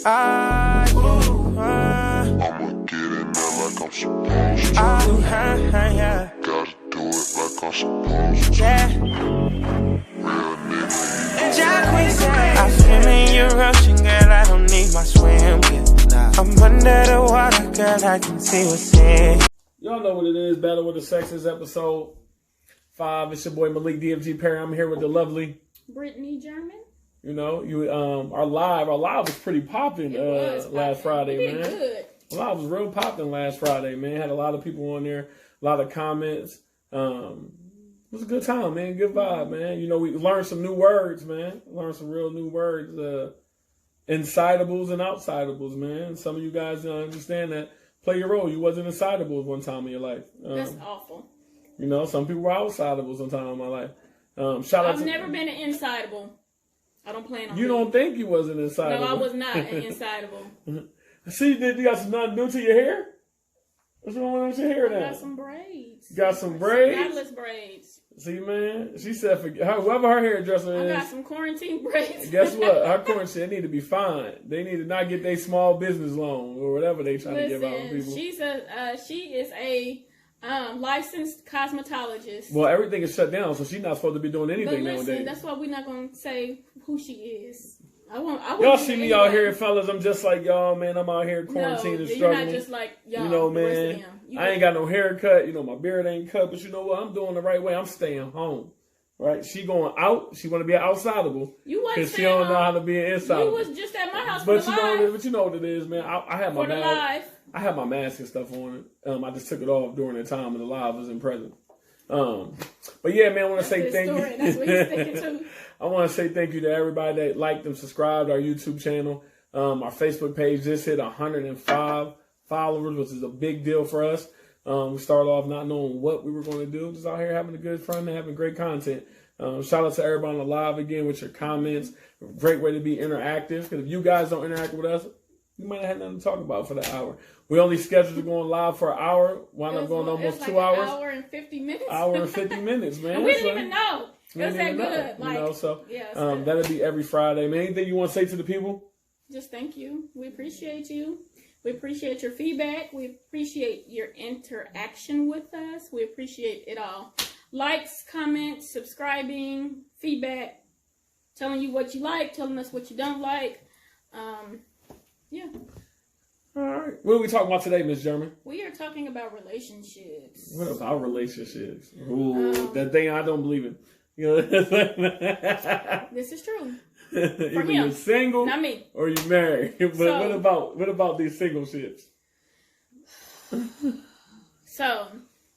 I'ma get in there like I'm supposed to. Gotta do it like I'm supposed to. Real nigga. I swim in your ocean, girl, I don't need my swim kit. I'm under the water, girl, I can see what's in. Y'all know what it is, Battle with the Sexes, episode 5. It's your boy Malik DFG Perry. I'm here with the lovely Brittany German. You know, our live was pretty popping last Friday, man. Good. Our live was real popping last Friday, man. Had a lot of people on there, a lot of comments. It was a good time, man. Good vibe, man. You know, we learned some new words, man. Learned some real new words. Insidables and outsidables, man. Some of you guys understand that. Play your role. You wasn't insidables one time in your life. That's awful. You know, some people were outsidables one time in my life. I've never been an insidable. I don't plan on You don't think you was an insidable? No, I was not an insidable. See, you got some nothing new to your hair? What's wrong with your hair now? I got some braids. You got some braids? Knotless braids. See, man, she said, whoever her hairdresser is. I got some quarantine braids. Guess what? Her quarantine, they need to be fined. They need to not get their small business loan or whatever they trying to give out to people. She is a licensed cosmetologist. Well, everything is shut down, so she's not supposed to be doing anything but listen, nowadays. That's why we're not going to say who she is. Y'all see me out here, fellas. I'm just like y'all, man. I'm out here quarantined and struggling. You're not just like y'all. You know, man. I ain't got no haircut. You know, my beard ain't cut. But you know what? I'm doing the right way. I'm staying home. Right? She going out. She want to be an outsidable. You wasn't because she don't know how to be an inside. You was just at my house for the live. But you know what it is, man. I had my mask. I had my mask and stuff on it. I just took it off during the time of the live. I was in present. But yeah, man, I want to say thank you. That's what you're sticking to. I want to say thank you to everybody that liked and subscribed to our YouTube channel. Our Facebook page just hit 105 followers, which is a big deal for us. We started off not knowing what we were going to do, just out here having a good fun and having great content. Shout out to everybody on the live again with your comments. Great way to be interactive, because if you guys don't interact with us, you might have had nothing to talk about for that hour. We only scheduled to go on live for an hour. Wound up going almost 2 hours. An hour and 50 minutes. Hour and 50 minutes, man. And we didn't even know. We didn't even know. Like, you know, so yeah, that'll be every Friday. Man, anything you want to say to the people? Just thank you. We appreciate you. We appreciate your feedback. We appreciate your interaction with us. We appreciate it all. Likes, comments, subscribing, feedback, telling you what you like, telling us what you don't like. Yeah. All right. What are we talking about today, Miss German? We are talking about relationships. What about relationships? Ooh, that thing I don't believe in. You know, this is true. Either you're single, not me, or you're married. But so, what about these single shits? So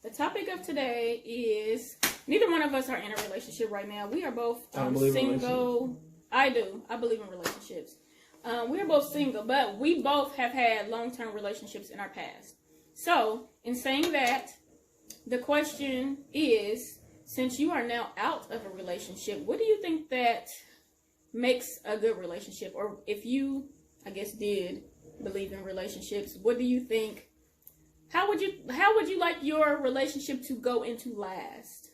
the topic of today is neither one of us are in a relationship right now. We are both single. I do. I believe in relationships. We are both single, but we both have had long-term relationships in our past. So, in saying that, the question is, since you are now out of a relationship, what do you think that makes a good relationship? Or if you, I guess, did believe in relationships, what do you think? How would you like your relationship to go into last?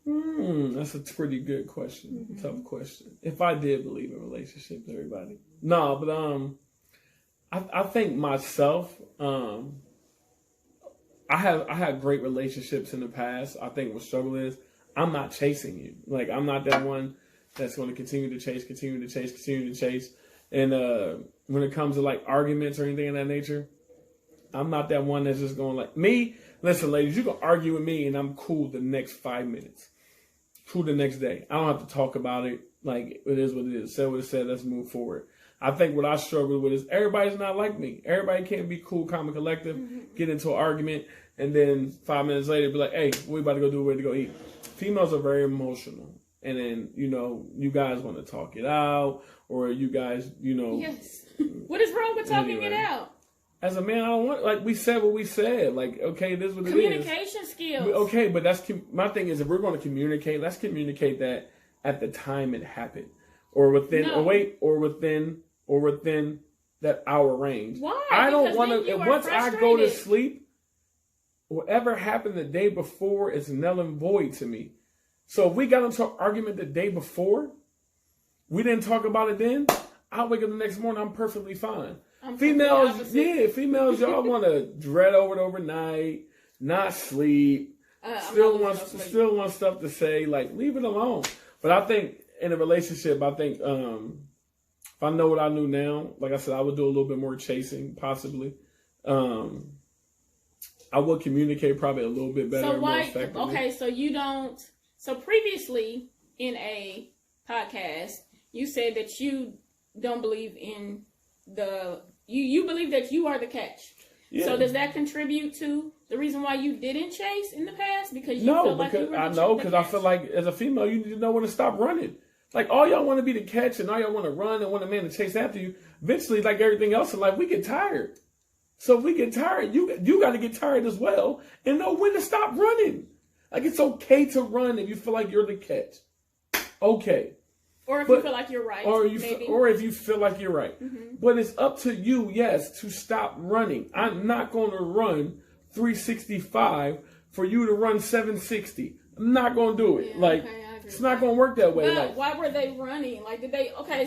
That's a pretty good question. Mm-hmm. Tough question. If I did believe in relationships, everybody. No, but I think myself, I had great relationships in the past. I think what struggle is I'm not chasing you. Like, I'm not that one that's going to continue to chase. And when it comes to like arguments or anything of that nature, I'm not that one that's just going like me. Listen, ladies, you can argue with me and I'm cool the next 5 minutes. Cool the next day. I don't have to talk about it. Like, it is what it is. Say what it said. Let's move forward. I think what I struggle with is everybody's not like me. Everybody can't be cool, calm, and collective, get into an argument, and then 5 minutes later be like, hey, what we about to go do? Where to go eat? Females are very emotional. And then, you know, you guys want to talk it out, or you guys, you know. Yes. What is wrong with talking it out? As a man, I don't want, like, we said what we said. Like, okay, this is what it is. Communication skills. Okay, but that's, my thing is, if we're going to communicate, let's communicate that at the time it happened. Or within, or within that hour range. Why? I don't want to, once I go to sleep, whatever happened the day before is null and void to me. So if we got into an argument the day before, we didn't talk about it then, I wake up the next morning, I'm perfectly fine. Females, y'all want to dread over it overnight, not sleep, still want stuff to say. Like, leave it alone. But I think in a relationship, if I know what I knew now, like I said, I would do a little bit more chasing, possibly. I would communicate probably a little bit better. So more effectively. Okay, so you don't. So previously in a podcast, you said that you don't believe in you believe that you are the catch. Yeah. So does that contribute to the reason why you didn't chase in the past? Because you feel like you were because I feel like as a female, you need to know when to stop running. Like, all y'all want to be the catch and all y'all want to run and want a man to chase after you. Eventually, like everything else in life, we get tired. So if we get tired, you got to get tired as well and know when to stop running. Like, it's okay to run if you feel like you're the catch. Okay. Or if you feel like you're right. Or if you feel like you're right. Mm-hmm. But it's up to you, yes, to stop running. I'm not going to run 365 for you to run 760. I'm not going to do it. Yeah, like, it's not going to work that way. But why were they running? Like,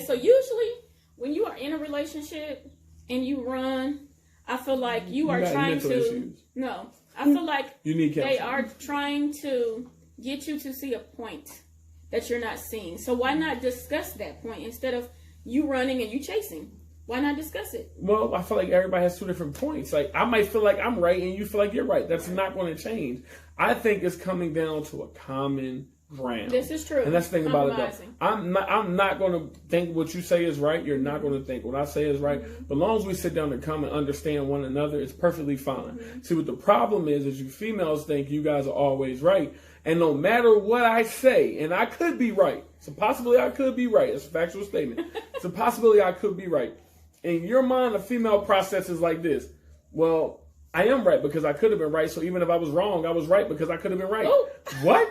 so usually when you are in a relationship and you run, I feel like you are trying to, issues. No, I feel like they are trying to get you to see a point that you're not seeing. So why not discuss that point instead of you running and you chasing? Why not discuss it? Well, I feel like everybody has two different points. Like, I might feel like I'm right and you feel like you're right. That's not going to change. I think it's coming down to a common ground. This is true. And that's the thing about it, though. I'm not going to think what you say is right. You're not going to think what I say is right. Mm-hmm. But as long as we sit down and come and understand one another, it's perfectly fine. Mm-hmm. See, what the problem is you females think you guys are always right. And no matter what I say, and I could be right. It's a possibility I could be right. It's a factual statement. It's a possibility I could be right. In your mind, a female processes like this. Well, I am right because I could have been right. So even if I was wrong, I was right because I could have been right. Ooh. What?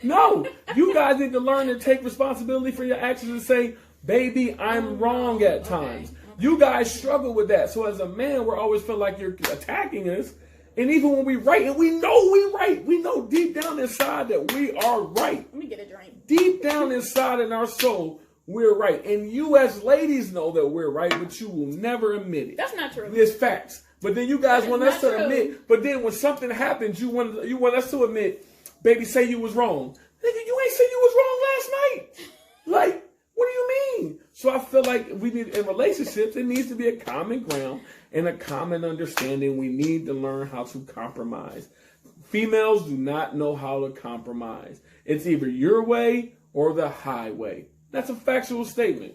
No. You guys need to learn to take responsibility for your actions and say, baby, I'm wrong at times. Okay. You guys struggle with that. So as a man, we're always feel like you're attacking us. And even when we right, and we know we right, we know deep down inside that we are right. Let me get a drink. Deep down inside in our soul, we're right. And you as ladies know that we're right, but you will never admit it. That's not true. It's facts. But then you guys want us to admit, but then when something happens, you want us to admit, baby, say you was wrong. Nigga, you ain't say you was wrong last night. Like, what do you mean? So I feel like we need, in relationships, it needs to be a common ground and a common understanding. We need to learn how to compromise. Females do not know how to compromise. It's either your way or the highway. That's a factual statement.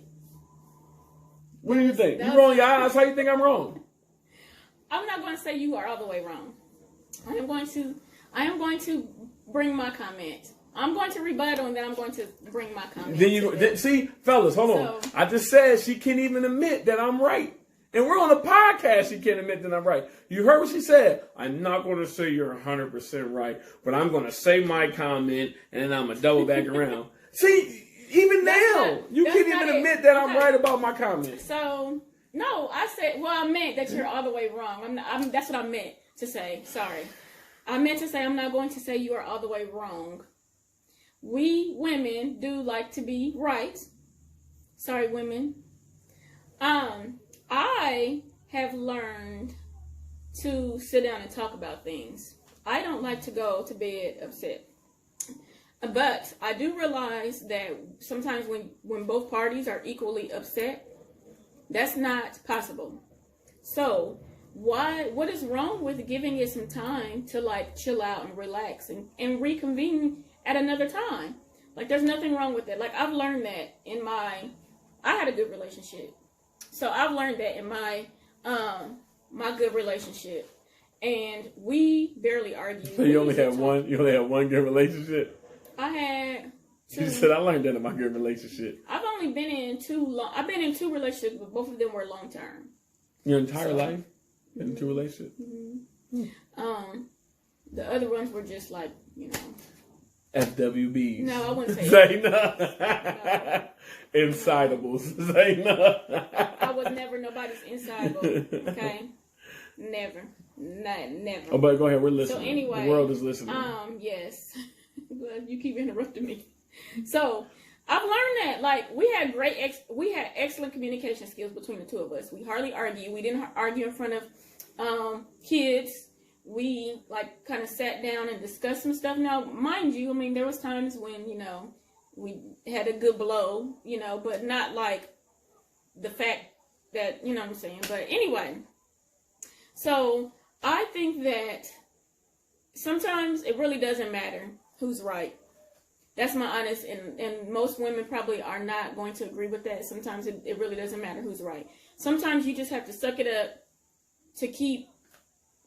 What do you think? You roll your eyes. How you think I'm wrong? I'm not going to say you are all the way wrong. I am going to bring my comment. I'm going to rebuttal and then I'm going to bring my comment. See, fellas, hold on. I just said she can't even admit that I'm right. And we're on a podcast, she can't admit that I'm right. You heard what she said? I'm not going to say you're 100% right, but I'm going to say my comment and then I'm going to double back around. See, even now, you can't even admit that I'm right about my comment. So, no, I meant that you're all the way wrong. That's what I meant to say. Sorry. I meant to say I'm not going to say you are all the way wrong. We women do like to be right. Sorry, women. I have learned to sit down and talk about things. I don't like to go to bed upset. But I do realize that sometimes when both parties are equally upset, that's not possible. So what is wrong with giving it some time to like chill out and relax and reconvene at another time? Like, there's nothing wrong with that. Like, I've learned that I had a good relationship. So I've learned that in my good relationship. And we barely argued. So you only had one good relationship? I had two. You said I learned that in my good relationship. I've been in two relationships, but both of them were long term. Your entire life? In two relationships? Mm-hmm. The other ones were just like, FWBs. No, I wouldn't say say no. Insidables. Say no. I was never nobody's insidable. Okay? Never. Never. Oh, but go ahead. We're listening. So anyway. The world is listening. Yes. You keep interrupting me. So, I've learned that. Like, we had excellent communication skills between the two of us. We hardly argue. We didn't argue in front of kids. We, like, kind of sat down and discussed some stuff. Now, mind you, I mean, there was times when, you know, we had a good blow, you know, but not like the fact that, you know what I'm saying. But anyway, so I think that sometimes it really doesn't matter who's right. That's my honest, and most women probably are not going to agree with that. Sometimes it really doesn't matter who's right. Sometimes you just have to suck it up to keep,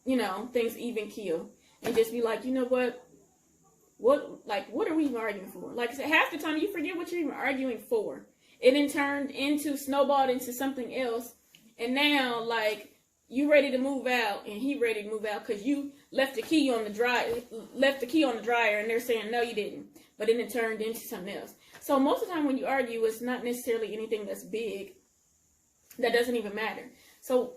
you know, things even keel, and just be like, you know what are we even arguing for? Like I said, half the time you forget what you're even arguing for. It then snowballed into something else, and now, like, you ready to move out, and he ready to move out because you left the key on the dryer, and they're saying no, you didn't. But then it turned into something else. So most of the time when you argue, it's not necessarily anything that's big. That doesn't even matter. So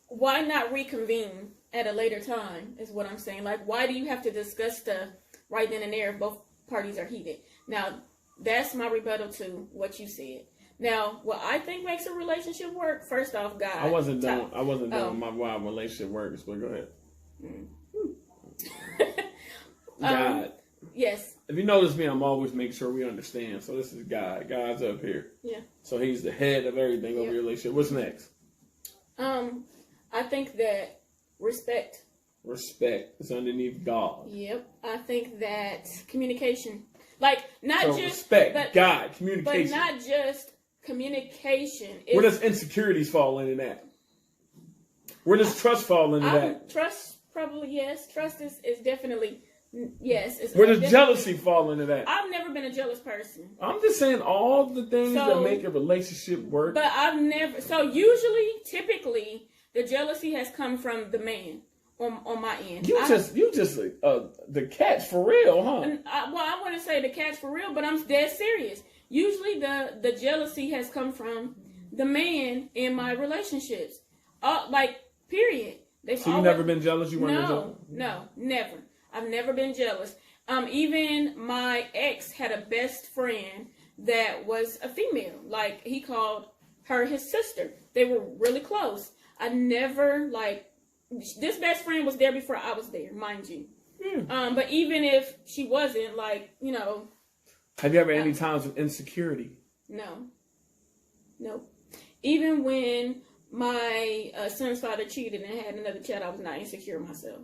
why not reconvene at a later time is what I'm saying. Like, why do you have to discuss stuff right then and there if both parties are heated? Now, that's my rebuttal to what you said. Now, what I think makes a relationship work, first off, God. I wasn't done with why relationship works, but go ahead. God. Yes. If you notice me, I'm always making sure we understand. So this is God. God's up here. Yeah. So he's the head of everything over your relationship. What's next? I think that respect. Respect is underneath God. Yep. I think that communication, like not so just respect, but, God, communication, but not just communication. Where does insecurities fall into that? Where does trust fall into that? Trust, probably yes. Trust is definitely yes. Where does jealousy fall into that? I've never been a jealous person. I'm just saying all the things that make a relationship work. But I've never. So usually, typically, the jealousy has come from the man on my end. You just the catch for real, huh? I wouldn't say the catch for real, but I'm dead serious. Usually, the jealousy has come from the man in my relationships. Like, period. So you've never been jealous? You weren't jealous? No, never. I've never been jealous. Even my ex had a best friend that was a female. Like, he called her his sister. They were really close. I never, like, this best friend was there before I was there, mind you. But even if she wasn't, like, you know. Have you ever any times of insecurity? No. Nope. Even when my son's father cheated and had another child, I was not insecure myself.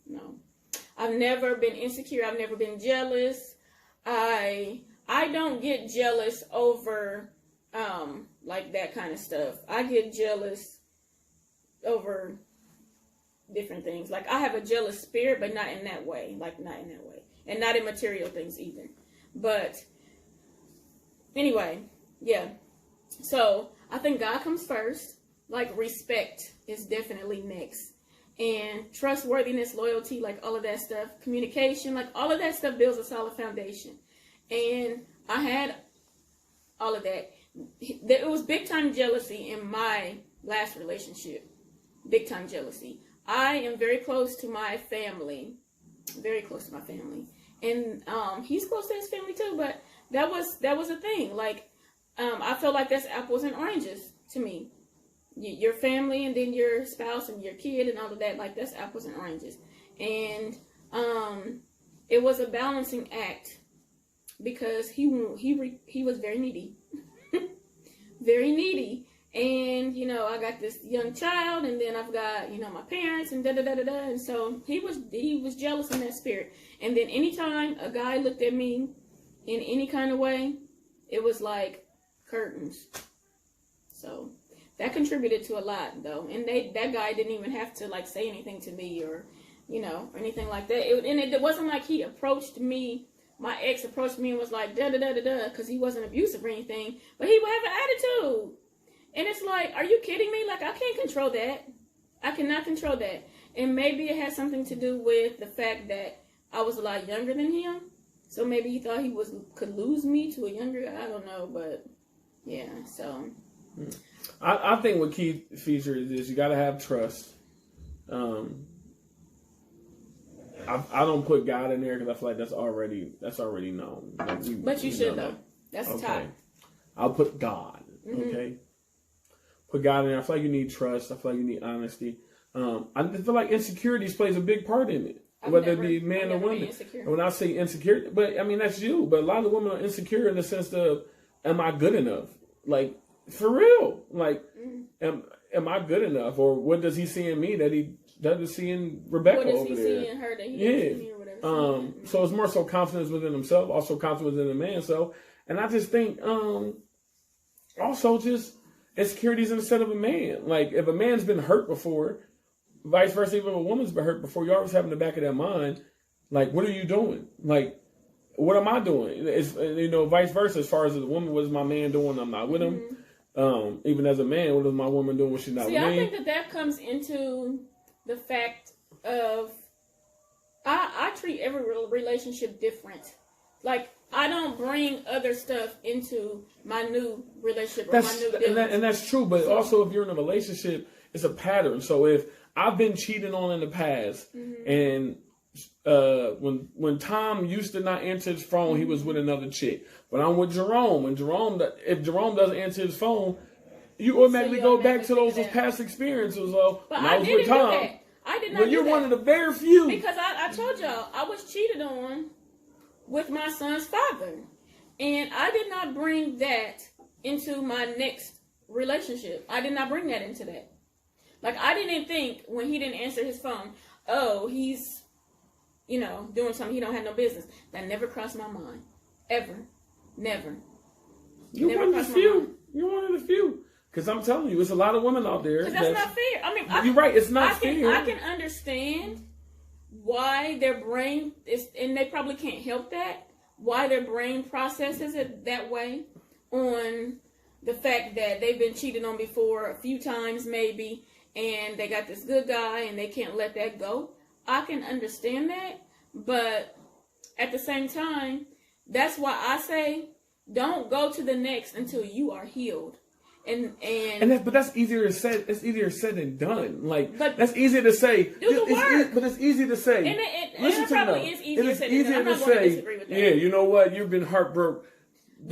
No. I've never been insecure. I've never been jealous. I don't get jealous over like that kind of stuff. I get jealous over different things. Like, I have a jealous spirit, but not in that way. Like, not in that way. And not in material things either. But anyway, yeah. So I think God comes first. Like, respect is definitely next. And trustworthiness, loyalty, like all of that stuff, communication, like all of that stuff builds a solid foundation. And I had all of that. It was big time jealousy in my last relationship. Big time jealousy. I am very close to my family. Very close to my family. And he's close to his family too, but that was a thing. Like, I felt like that's apples and oranges to me. Your family and then your spouse and your kid and all of that, like, that's apples and oranges. And it was a balancing act because he was very needy. Very needy. And, you know, I got this young child, and then I've got, you know, my parents, and da-da-da-da-da. And so he was jealous in that spirit. And then anytime a guy looked at me in any kind of way, it was like curtains. So that contributed to a lot, though. And that guy didn't even have to, like, say anything to me or, you know, or anything like that. It wasn't like he approached me. My ex approached me and was like, da-da-da-da-da, because he wasn't abusive or anything. But he would have an attitude. And it's like, are you kidding me? Like, I can't control that. I cannot control that. And maybe it has something to do with the fact that I was a lot younger than him. So maybe he thought he could lose me to a younger, I don't know. But, yeah, so. I think what key feature is you got to have trust. I don't put God in there because I feel like that's already known. Like but you should though. That's the top. I'll put God. Okay. Put God in there. I feel like you need trust. I feel like you need honesty. I feel like insecurities plays a big part in it. Whether it be man or woman. And when I say insecure, but I mean that's you. But a lot of women are insecure in the sense of, am I good enough? Like for real. Like am I good enough? Or what does he see in me that he doesn't see in Rebecca over there? What does he see in her that he doesn't see or whatever? So it's more so confidence within himself, also confidence within the man. So, and I just think also just insecurities instead of a man. Like if a man's been hurt before, vice versa, even if a woman's been hurt before, you always have in the back of their mind, like, what are you doing? Like, what am I doing? It's, vice versa, as far as the woman, what is my man doing? I'm not with him. Even as a man, what is my woman doing when she's not with me? I think that comes into the fact of, I treat every relationship different. Like, I don't bring other stuff into my new relationship or my new dealings. And that's true, but also if you're in a relationship, it's a pattern. So if I've been cheated on in the past, and when Tom used to not answer his phone, he was with another chick. But I'm with Jerome, and if Jerome doesn't answer his phone, you automatically go back to those past experiences. But I didn't do that. I did not do that. Well, you're one of the very few. Because I told y'all, I was cheated on with my son's father. And I did not bring that into my next relationship. I did not bring that into that. Like, I didn't think when he didn't answer his phone, oh, he's, doing something he don't have no business. That never crossed my mind. Ever. Never. You're one of the few. You're one of the few. Because I'm telling you, there's a lot of women out there. Because that's not fair. I mean, you're right. It's not fair. I can understand why their brain is, and they probably can't help that, why their brain processes it that way on the fact that they've been cheated on before a few times maybe, and they got this good guy and they can't let that go. I can understand that, but at the same time, that's why I say don't go to the next until you are healed. But that's easier said. It's easier said than done. But that's easier to say. Do the work. But it's easy to say. And it probably is easier said than done. I'm not going to disagree with that. Yeah, you know what? You've been heartbroken,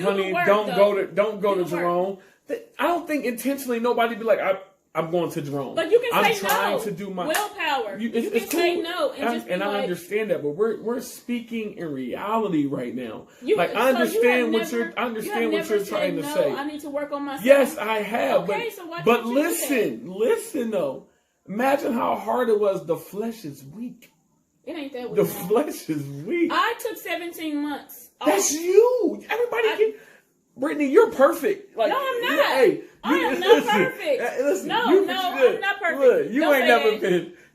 honey. Don't go to Jerome. I don't think intentionally nobody be like, I'm going to Jerome. But you can say no. I'm trying to do my willpower. You can say no and I understand that, but we're speaking in reality right now. I understand what you're trying to say. I need to work on myself. Yes, I have. Okay, so why but listen though. Imagine how hard it was. The flesh is weak. It ain't that weak. The flesh is weak. I took 17 months. That's you. Everybody can. Brittany, you're perfect. No, I'm not. I am not perfect. Listen, I'm not perfect. Look,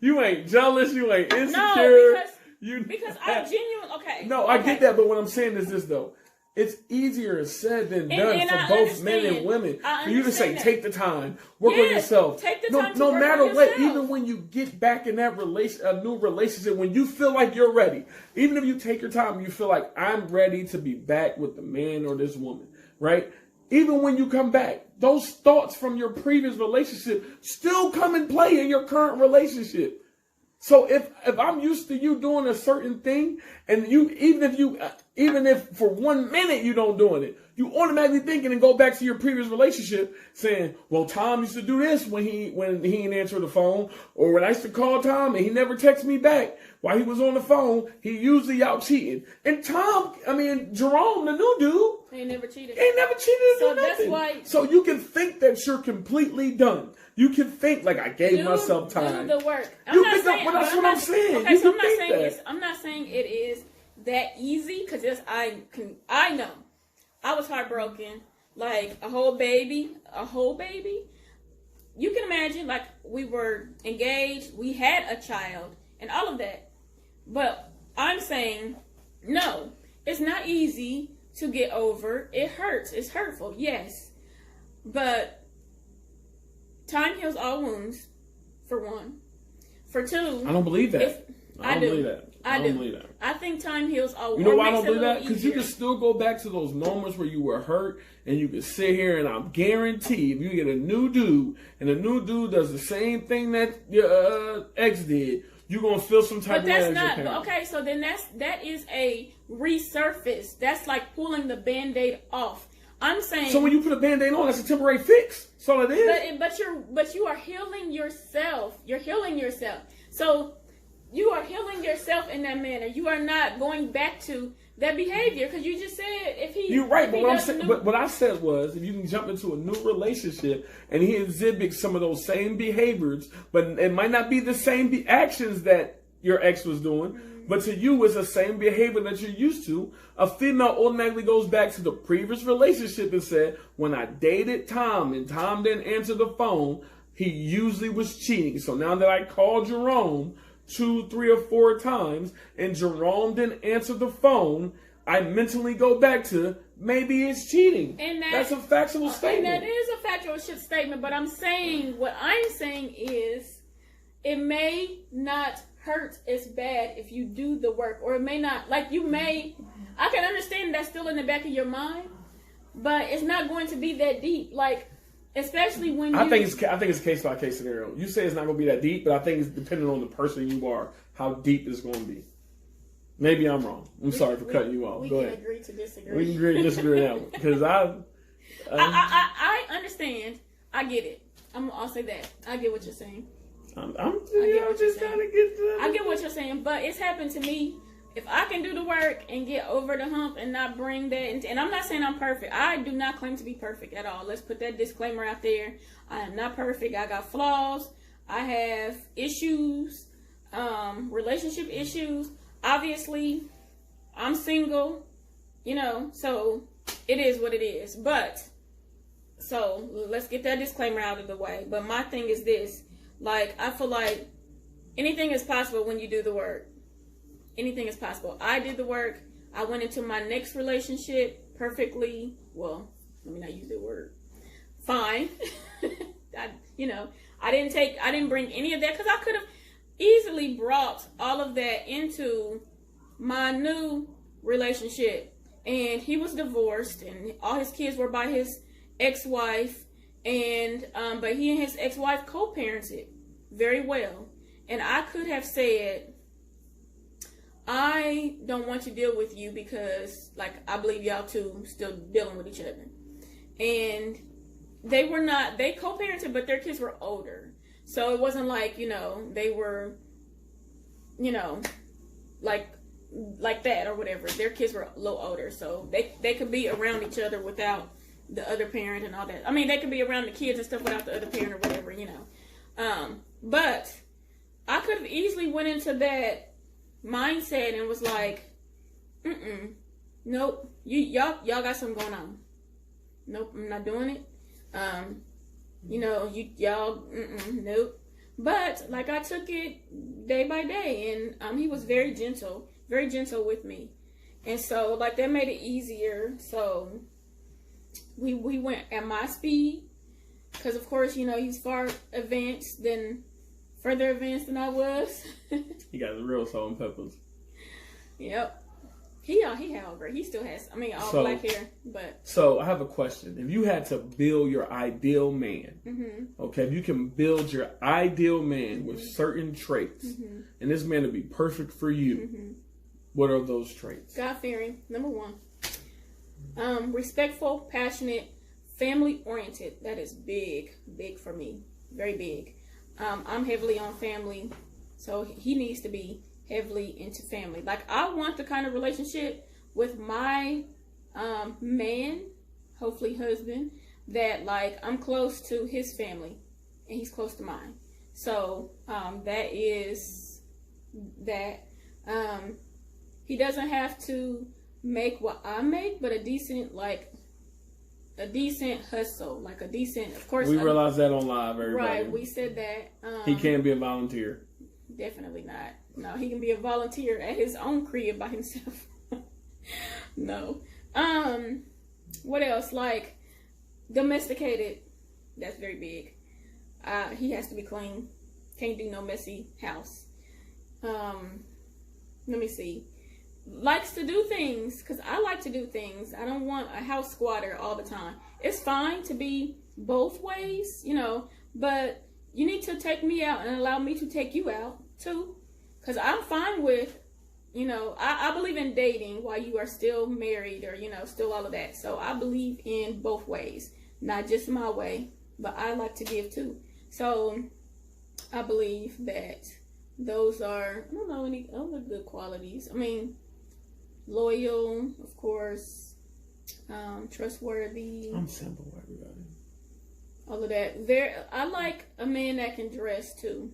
you ain't jealous. You ain't insecure. No, because I'm genuine. Okay. No, I get that, but what I'm saying is this though. It's easier said than done for both men and women. For you to say, take the time, work on yourself. Take the time no matter what, even when you get back in that a new relationship, when you feel like you're ready, even if you take your time, you feel like I'm ready to be back with the man or this woman, right? Even when you come back, those thoughts from your previous relationship still come and play in your current relationship. So if I'm used to you doing a certain thing, and even if for 1 minute you don't doing it, you automatically thinking and go back to your previous relationship saying, well, Tom used to do this when he didn't answer the phone, or when I used to call Tom and he never texted me back while he was on the phone, he usually out cheating. And Jerome, the new dude, ain't never cheated. So that's why. So you can think that you're completely done. You can think like I gave myself time. Do the work. That's what I'm saying. Okay, so I'm not saying it is that easy because I know. I was heartbroken, like a whole baby. You can imagine, like we were engaged, we had a child, and all of that. But I'm saying, no, it's not easy to get over. It hurts. It's hurtful, yes. But time heals all wounds, for one. For two, I don't believe that. I don't believe that. I think time heals all wounds. You know why I don't believe that? Because you can still go back to those moments where you were hurt, and you can sit here, and I'm guaranteed if you get a new dude, and the new dude does the same thing that your ex did, you're gonna feel some type of way. But that's not okay. So then that is a resurface. That's like pulling the Band-Aid off. I'm saying. So when you put a Band-Aid on, that's a temporary fix. That's all it is. But you are healing yourself. You're healing yourself. So you are healing yourself in that manner. You are not going back to that behavior because you just said if he. You're right, but what I said was if you can jump into a new relationship and he exhibits some of those same behaviors, but it might not be the same actions that your ex was doing. But to you, it's the same behavior that you're used to. A female automatically goes back to the previous relationship and said, when I dated Tom and Tom didn't answer the phone, he usually was cheating. So now that I called Jerome 2, 3, or 4 times and Jerome didn't answer the phone, I mentally go back to maybe it's cheating. And that's a factual statement. And that is a factual statement. But what I'm saying is it may not hurt as bad if you do the work, or it may not. I can understand that's still in the back of your mind, but it's not going to be that deep. Especially when I think it's case by case scenario. You say it's not going to be that deep, but I think it's depending on the person you are, how deep it's going to be. Maybe I'm wrong. I'm sorry for cutting you off. Go ahead. We can agree to disagree. We can agree to disagree now because I understand. I get it. I'll say that. I get what you're saying. I get what you're saying, but it's happened to me. If I can do the work and get over the hump and not bring that, and I'm not saying I'm perfect. I do not claim to be perfect at all. Let's put that disclaimer out there. I am not perfect. I got flaws. I have issues, relationship issues. Obviously, I'm single, so it is what it is. But, so let's get that disclaimer out of the way. But my thing is this. I feel like anything is possible when you do the work. Anything is possible. I did the work. I went into my next relationship perfectly. Well, let me not use that word. Fine. I didn't bring any of that because I could have easily brought all of that into my new relationship. And he was divorced and all his kids were by his ex-wife. And but he and his ex-wife co-parented very well. And I could have said, I don't want to deal with you because I believe y'all two still dealing with each other. And they co-parented, but their kids were older. So it wasn't they were, like that or whatever. Their kids were a little older. So they could be around each other without the other parent and all that. I mean, they could be around the kids and stuff without the other parent or whatever, But I could have easily went into that mindset and was like, nope, y'all got something going on. Nope, I'm not doing it. Nope. But I took it day by day, and he was very gentle with me, and so that made it easier. So we went at my speed, because of course he's further advanced than I was. He got the real salt and peppers. Yep. However, he still has, black hair, but. So I have a question. If you had to build your ideal man, okay, if you can build your ideal man with certain traits, and this man would be perfect for you, what are those traits? God-fearing, number 1. Respectful, passionate, family-oriented. That is big for me. Very big. I'm heavily on family, so he needs to be heavily into family. I want the kind of relationship with my man, hopefully husband, that I'm close to his family and he's close to mine. So that is that. He doesn't have to make what I make, but a decent hustle, a decent, of course. We realized that on live, everybody. Right, we said that. He can't be a volunteer. Definitely not. No, he can be a volunteer at his own crib by himself. No. What else? Domesticated. That's very big. He has to be clean. Can't do no messy house. Let me see. Likes to do things, because I like to do things. I don't want a house squatter all the time. It's fine to be both ways, but you need to take me out and allow me to take you out too. Because I'm fine with, you know, I believe in dating while you are still married or, you know, still all of that. So I believe in both ways, not just my way, but I like to give too. So I believe that those are, I don't know any other good qualities. I mean, loyal, of course, trustworthy. I'm simple, everybody. All of that. I like a man that can dress too.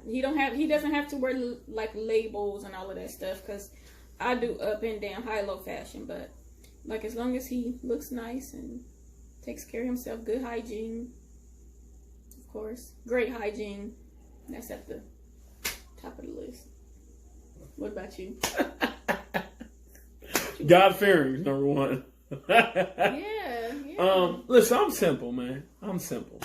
He doesn't have to wear like labels and all of that stuff, because I do up and down, high low fashion. But like, as long as he looks nice and takes care of himself, good hygiene, of course, great hygiene. That's at the top of the list. What about you? God-fearing is number one. Yeah. Listen, I'm simple, man. I'm simple.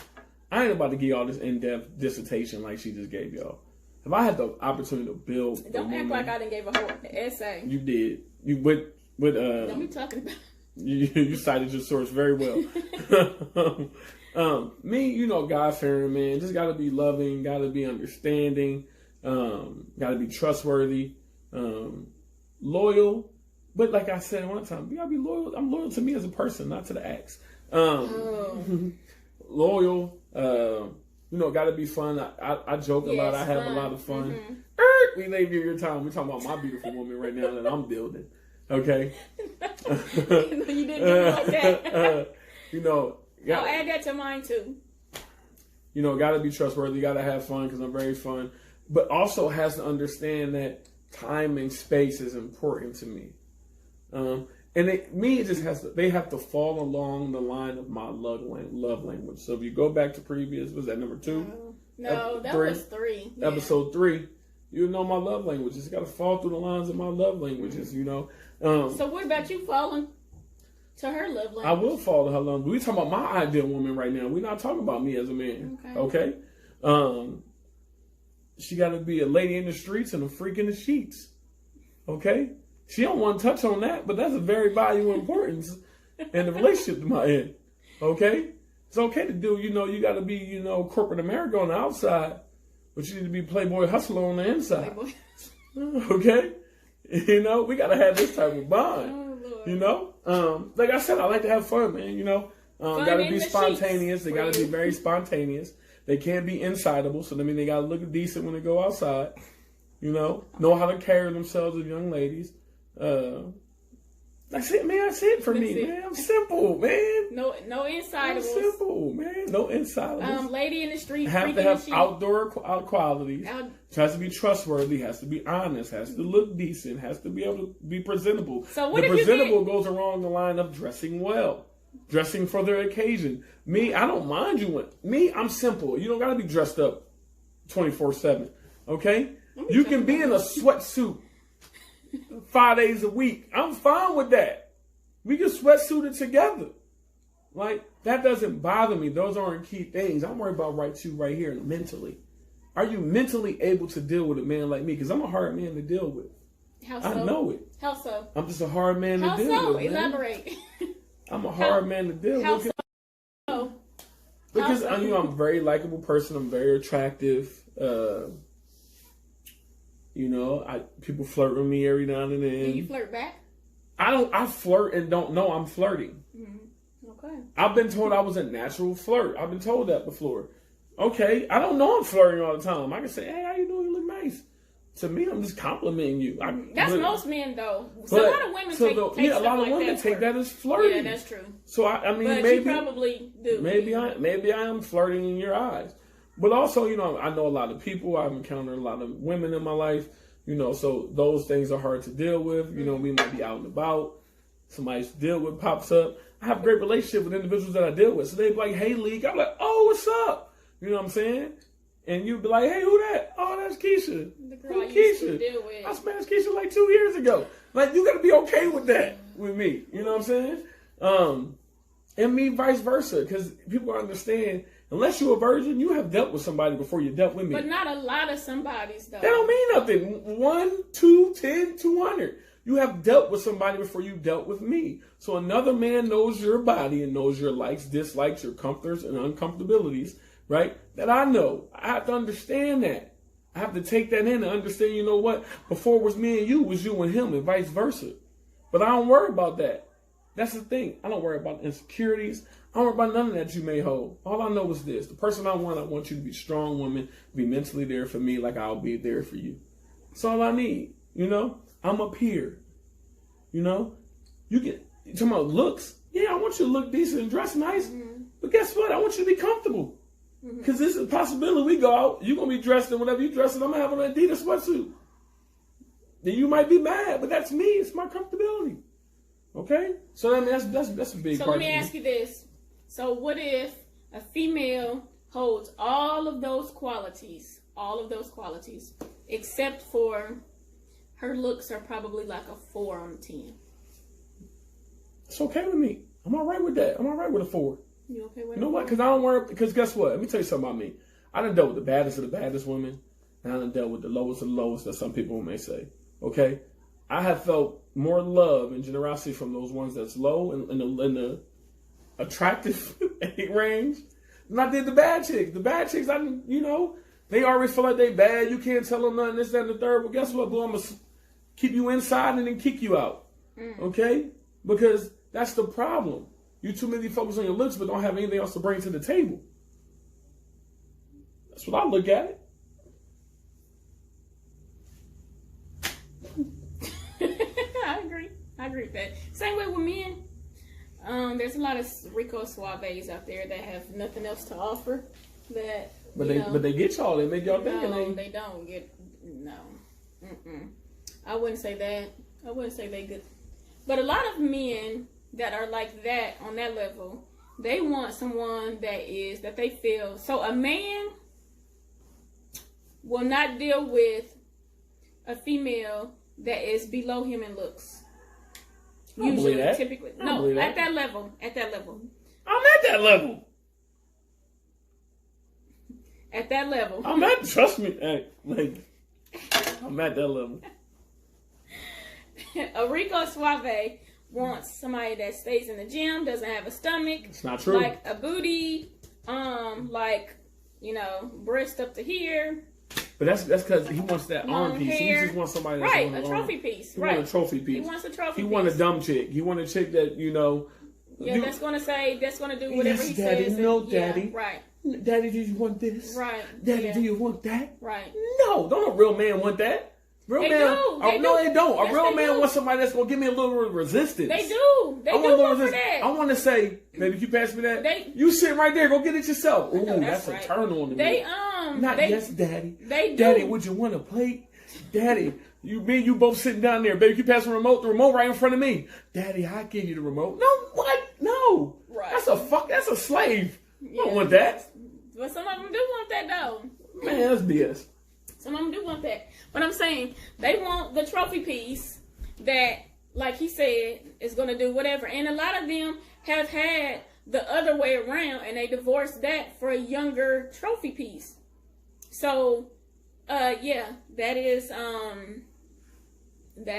I ain't about to give y'all this in-depth dissertation like she just gave y'all. If I had the opportunity to build, don't act like I didn't give a whole essay. You did. You with Don't be talking about. You cited your source very well. Me, you know, God-fearing, man. Just got to be loving, got to be understanding, got to be trustworthy, loyal. But like I said one time, you got to be loyal. I'm loyal to me as a person, not to the acts. Loyal, you know, got to be fun. I joke a lot. I have a lot of fun. Mm-hmm. We leave your time. We're talking about my beautiful woman right now that I'm building. Okay? You didn't do it like that. You know, I'll add that to mine too. You know, got to be trustworthy. Got to have fun because I'm very fun. But also has to understand that time and space is important to me. It just has to, they have to fall along the line of my love language. So if you go back to previous, was that number 2? No, that was 3. Yeah. Episode 3, you know my love language. It's got to fall through the lines of my love languages, you know. So what about you falling to her love language? I will fall to her love. We're talking about my ideal woman right now. We're not talking about me as a man. Okay? She got to be a lady in the streets and a freak in the sheets. Okay? She don't want to touch on that, but that's a very valuable importance in the relationship to my end. Okay? It's okay to do, you know, you got to be, you know, corporate America on the outside, but you need to be Playboy hustler on the inside. Okay? You know, we got to have this type of bond. You know? Like I said, I like to have fun, man, you know? Got to be spontaneous. They got to be very spontaneous. They can't be insightable, so I mean, they got to look decent when they go outside. You know how to carry themselves as young ladies. That's it, man. That's it for me, man. I'm simple, man. No insidables. I'm simple, man. No insidables. Lady in the street. Have to have outdoor qualities. Has to be trustworthy. Has to be honest. Has to look decent. Has to be able to be presentable. So what the presentable goes along the line of dressing well, dressing for their occasion. Me, I don't mind you. I'm simple. You don't got to be dressed up 24/7. Okay, you can be in a sweatsuit 5 days a week. I'm fine with that. We can sweatsuit it together. Like, that doesn't bother me. Those aren't key things. I'm worried about right here mentally. Are you mentally able to deal with a man like me? Because I'm a hard man to deal with. How so? I know it. How so? I'm just a hard man to deal with. Elaborate. I'm a hard man to deal with. So? Because I'm a very likable person. I'm very attractive. You know, people flirt with me every now and then. Do you flirt back? I flirt and don't know I'm flirting. Mm-hmm. Okay. I've been told I was a natural flirt. I've been told that before. Okay, I don't know I'm flirting all the time. I can say, hey, how you doing? You look nice. To me, I'm just complimenting you. That's most men, though. So a lot of women take a lot of women take that as flirting. Yeah, that's true. So I mean, but maybe you probably do. Maybe I am flirting in your eyes. But also, you know, I know a lot of people. I've encountered a lot of women in my life. You know, so those things are hard to deal with. You know, we might be out and about. Somebody to deal with pops up. I have a great relationship with individuals that I deal with. So they be like, hey, Leek. I'm like, oh, what's up? You know what I'm saying? And you'd be like, hey, who that? Oh, that's Keisha. The girl I used to deal with. I smashed Keisha like 2 years ago. Like, you got to be okay with that with me. You know what I'm saying? And me vice versa. Because people understand, unless you're a virgin, you have dealt with somebody before you dealt with me. But not a lot of somebodies, though. That don't mean nothing. 1, 2, 10, 200. You have dealt with somebody before you dealt with me. So another man knows your body and knows your likes, dislikes, your comforts, and uncomfortabilities, right? That I know. I have to understand that. I have to take that in and understand, you know what? Before it was me and you, it was you and him, and vice versa. But I don't worry about that. That's the thing. I don't worry about insecurities. I don't worry about none of that you may hold. All I know is this. The person I want you to be a strong woman, be mentally there for me like I'll be there for you. That's all I need. You know? I'm up here. You know? You talking about looks? Yeah, I want you to look decent and dress nice. Mm-hmm. But guess what? I want you to be comfortable. Because this is a possibility. We go out, you're going to be dressed in whatever you dress in. I'm going to have an Adidas sweatsuit. Then you might be mad, but that's me. It's my comfortability. Okay? So I mean, that's a big part. So let me ask you this. So what if a female holds all of those qualities, except for her looks are probably like a 4 on 10? It's okay with me. I'm all right with that. I'm all right with a 4. You okay with You know what? Because I don't worry. Because guess what? Let me tell you something about me. I done dealt with the baddest of the baddest women, and I done dealt with the lowest of the lowest, that some people may say. Okay? I have felt more love and generosity from those ones that's low in the attractive range than I did the bad chicks. The bad chicks, they already feel like they bad. You can't tell them nothing, this, that, and the third. But guess what, boy? I'm going to keep you inside and then kick you out. Okay? Because that's the problem. You too many focus on your looks but don't have anything else to bring to the table. That's what I look at it. I agree with that. Same way with men. There's a lot of Rico Suaves out there that have nothing else to offer. But they get y'all. They make y'all think. No, they don't get. No. I wouldn't say that. I wouldn't say they good. But a lot of men that are like that on that level, they want someone that they feel. So a man will not deal with a female that is below him in looks. Usually, typically, no, at that level. I'm at that level. At that level. Trust me. I'm at that level. A Rico Suave wants somebody that stays in the gym, doesn't have a stomach. It's not true. Like a booty, breast up to here. But that's because he wants that arm piece. He just wants somebody that's right, a trophy piece. He wants a trophy piece. He wants a trophy piece. He wants a dumb chick. He wants a chick that, that's going to do whatever he Daddy, says. No, Daddy. Yeah, right. Daddy, do you want this? Right. Daddy, do you want that? Right. No, don't a real man want that. Real they man, do. No, they don't. Yes, a real man wants somebody that's going to give me a little resistance. They do. They do want for that. I want to say, baby, can you pass me that? You sit right there. Go get it yourself. Ooh, that's right. A turn on to me. Yes, Daddy. They do. Daddy, would you want a plate? Daddy, you both sitting down there. Baby, can you pass the remote? The remote right in front of me. Daddy, I'll give you the remote. No, what? No. Right. That's a slave. Yeah. I don't want that. But some of them do want that, though. Man, that's BS. Some of them do want that. But I'm saying they want the trophy piece that, like he said, is going to do whatever. And a lot of them have had the other way around, and they divorced that for a younger trophy piece. So, that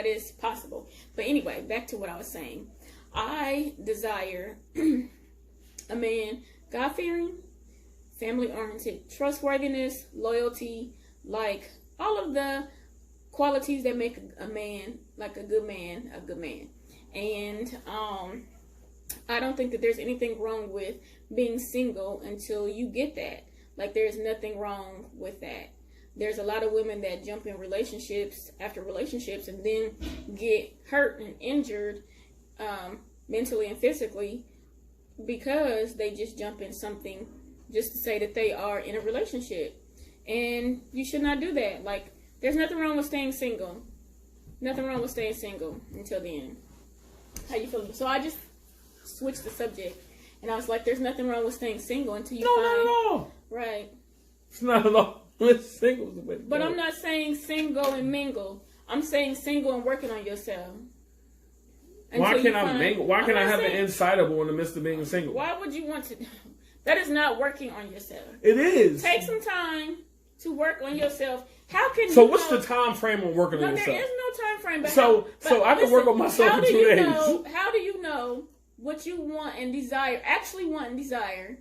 is possible. But anyway, back to what I was saying. I desire a man God-fearing, family-oriented, trustworthiness, loyalty, like all of the qualities that make a man, like a good man. And I don't think that there's anything wrong with being single until you get that. Like, there's nothing wrong with that. There's a lot of women that jump in relationships after relationships and then get hurt and injured mentally and physically because they just jump in something just to say that they are in a relationship. And you should not do that. Like, there's nothing wrong with staying single. Nothing wrong with staying single until the end. How you feel? So I just switched the subject. And I was like, there's nothing wrong with staying single until you find... No, not at all. Right. It's not at all. Single. But I'm not saying single and mingle. I'm saying single and working on yourself. Why can't I mingle? Why can't I have an insightable in the midst of being single? Why would you want to... That is not working on yourself. It is. Take some time to work on yourself. How can so what's the time frame on working on yourself? There is no time frame. So I can work on myself in 2 days. How do you know what you want and desire, actually want and desire,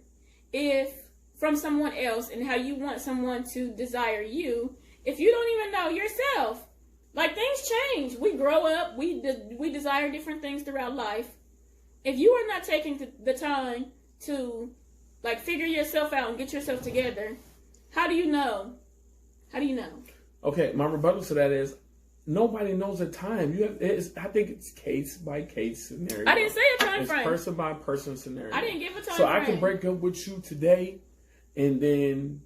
if from someone else, and how you want someone to desire you, if you don't even know yourself, like, things change. We grow up. We desire different things throughout life. If you are not taking the time to, like, figure yourself out and get yourself together, how do you know? How do you know? Okay, my rebuttal to that is nobody knows the time. I think it's case by case scenario. I didn't say a time frame. It's person by person scenario. I didn't give a time so frame. I can break up with you today, and then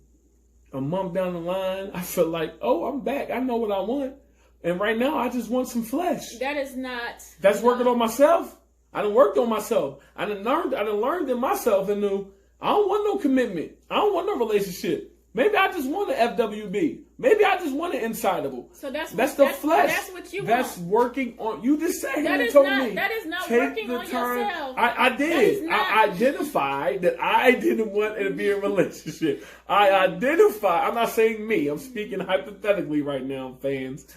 a month down the line, I feel like, oh, I'm back. I know what I want, and right now I just want some flesh. That is not. That's working on myself. I done worked on myself. I done learned in myself and knew I don't want no commitment. I don't want no relationship. Maybe I just want an FWB. Maybe I just want an insidable. So that's the flesh. That's what you want. That's working on. You just said that and is told not, me. That is not take working the on time. yourself. I did. I identified that I didn't want to be in a relationship. I'm not saying me. I'm speaking hypothetically right now, fans.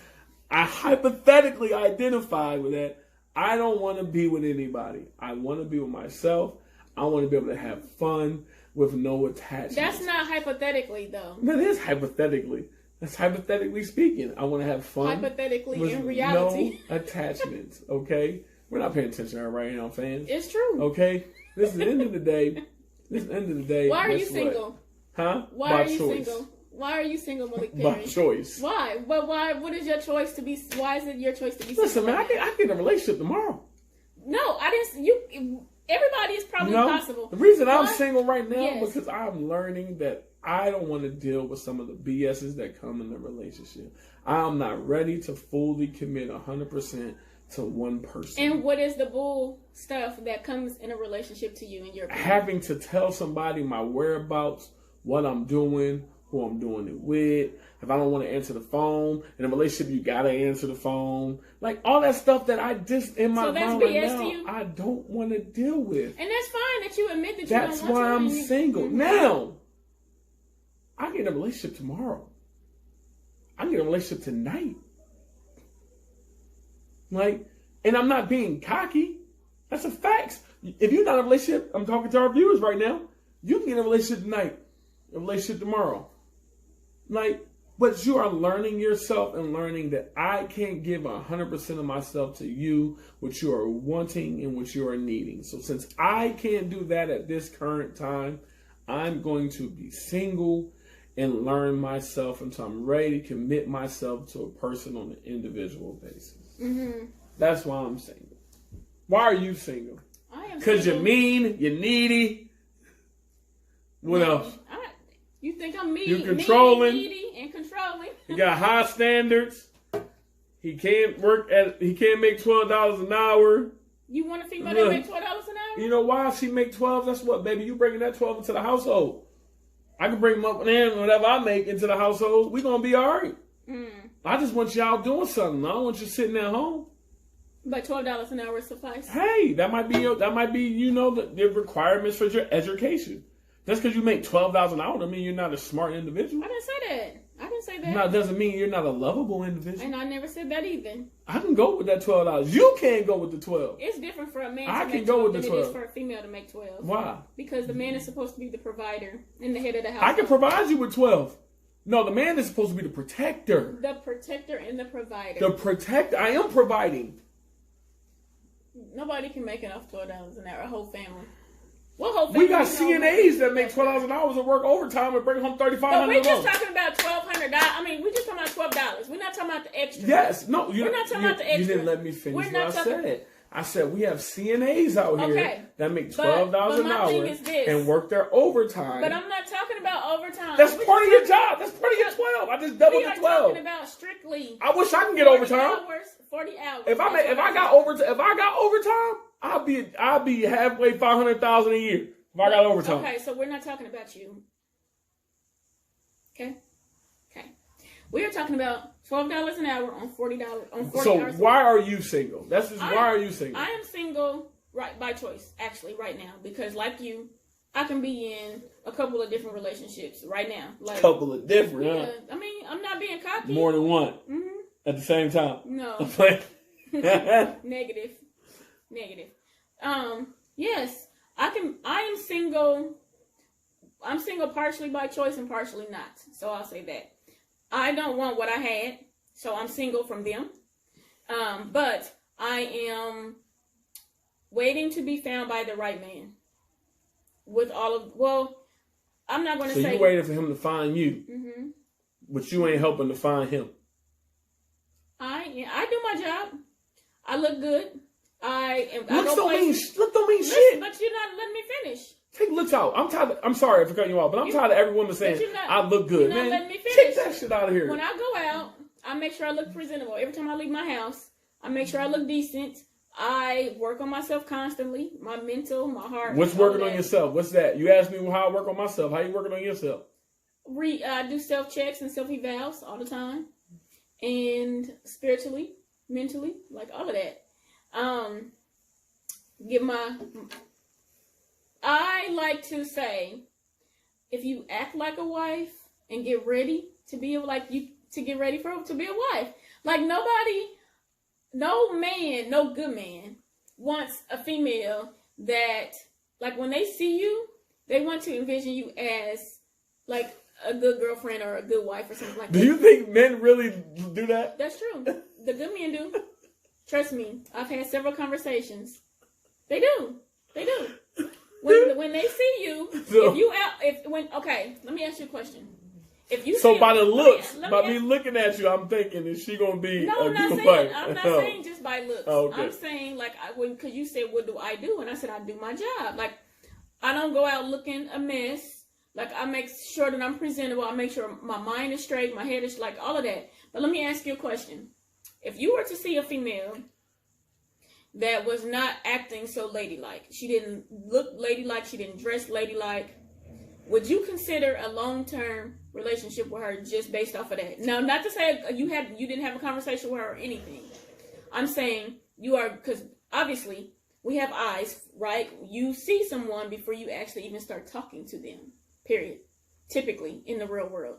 I hypothetically identified with that. I don't want to be with anybody. I want to be with myself. I want to be able to have fun with no attachment. That's not hypothetically, though. That is hypothetically. That's hypothetically speaking. I want to have fun. Hypothetically, with in reality. no attachments, okay? We're not paying attention to her right now, fans. It's true. Okay? This is the end of the day. Why are you single? Huh? Why By are you choice. single? Why are you single, Malik Perry? By choice. Why? But why? What is your choice to be? Why is it your choice to be? Listen, single? man, I get in a relationship tomorrow. No, I didn't. You. Everybody is probably possible. The reason I'm single right now Yes. because I'm learning that I don't want to deal with some of the BS's that come in the relationship. I'm not ready to fully commit 100% to one person. And what is the bull stuff that comes in a relationship to you in your opinion? Having to tell somebody my whereabouts, what I'm doing, who I'm doing it with. If I don't want to answer the phone, in a relationship, you gotta answer the phone. Like all that stuff that I just in my mind right BS now, to you? I don't want to deal with. And that's fine that you admit that you That's don't want why to. I'm single. Mm-hmm. Now, I get in a relationship tomorrow. I get in a relationship tonight. Like, and I'm not being cocky. That's a fact. If you're not in a relationship, I'm talking to our viewers right now. You can get in a relationship tonight, a relationship tomorrow. Like, but you are learning yourself and learning that I can't give 100% of myself to you, what you are wanting and what you are needing. So since I can't do that at this current time, I'm going to be single and learn myself until I'm ready to commit myself to a person on an individual basis. Mm-hmm. That's why I'm single. Why are you single? I am Because you're single. mean, you're needy. What else? You think I'm mean? You're controlling. Needy, and controlling. He got high standards. He can't make $12 an hour. You want a female that make $12 an hour? You know why she make 12? That's what, baby. You bringing that 12 into the household. I can bring them up and whatever I make into the household. We gonna be all right. I just want y'all doing something. I don't want you sitting at home. But $12 an hour suffice. Hey, that might be the requirements for your education. Just because you make $12 an hour doesn't mean you're not a smart individual. I didn't say that. I didn't say that. No, it doesn't mean you're not a lovable individual. And I never said that either. I can go with that $12. You can't go with the 12. It's different for a man I to can make go 12 with than the it is 12. for a female to make 12. Why? Because the man is supposed to be the provider and the head of the house. I can provide you with 12. No, the man is supposed to be the protector. The protector and the provider. The protector. I am providing. Nobody can make enough $12 an hour. A whole family. What whole family? We got CNAs that make $12 an hour and work overtime and bring home $3,500. But we're just talking about $1,200. I mean, we're just talking about $12. We're not talking about the extra. Yes. No. We're not talking about the extra. You didn't let me finish We're what not I talking- said. I said we have CNAs out here Okay. that make But $12 an my hour thing is this. and work their overtime. But I'm not talking about overtime. That's We're part of just your talking- job. That's part of your 12. I just doubled We the are 12. talking about strictly. I wish I can get 40 overtime. hours, 40 hours. If I got overtime, I'll be halfway $500,000 a year. If I got overtime. Okay, so we're not talking about you. Okay. We are talking about $12 an hour on $40 on 40 So hours. why are you single? That's just why are you single? I am single by choice, actually, right now, because like you, I can be in a couple of different relationships right now. Like couple of different, yeah, huh? I mean, I'm not being cocky. More than one at the same time. No. Negative. Yes, I am single. I'm single partially by choice and partially not. So I'll say that. I don't want what I had, so I'm single from them. But I am waiting to be found by the right man. With all of, well, I'm not going to say. So you waiting for him to find you, but you ain't helping to find him. I do my job. I look good. Looks don't mean shit. But you're not letting me finish. Take looks out. I'm sorry for cutting you off, but I'm tired of every woman saying I look good. You're not letting me finish. Take that shit out of here. When I go out, I make sure I look presentable. Every time I leave my house, I make sure I look decent. I work on myself constantly. My mental, my heart. What's working on yourself? What's that? You asked me how I work on myself. How you working on yourself? I do self-checks and self-evals all the time. And spiritually, mentally, like all of that. I like to say, if you act like a wife and get ready to be to be a wife, like no man, no good man wants a female that, like, when they see you, they want to envision you as like a good girlfriend or a good wife or something like that. Do you think men really do that? That's true. The good men do. Trust me, I've had several conversations. They do. They do. When they see you, okay, let me ask you a question. If you by the looks, by me looking at you, I'm thinking, is she gonna be a good wife? I'm not saying just by looks. Oh, okay. I'm saying, like, because you said, what do I do? And I said, I do my job. Like, I don't go out looking a mess. Like, I make sure that I'm presentable. I make sure my mind is straight, my head is, like, all of that. But let me ask you a question. If you were to see a female that was not acting so ladylike, she didn't look ladylike, she didn't dress ladylike, would you consider a long-term relationship with her just based off of that? Now, not to say you didn't have a conversation with her or anything. I'm saying you are, because obviously we have eyes, right? You see someone before you actually even start talking to them, period. Typically in the real world.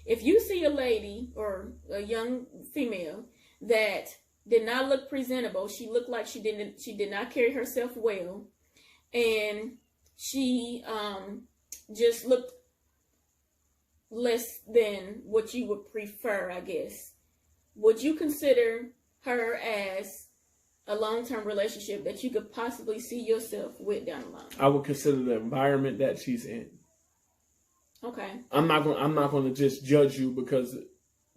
If you see a lady or a young female that did not look presentable, she looked like she did not carry herself well, and she just looked less than what you would prefer, I guess. Would you consider her as a long-term relationship that you could possibly see yourself with down the line? I would consider the environment that she's in. Okay. I'm not going to just judge you because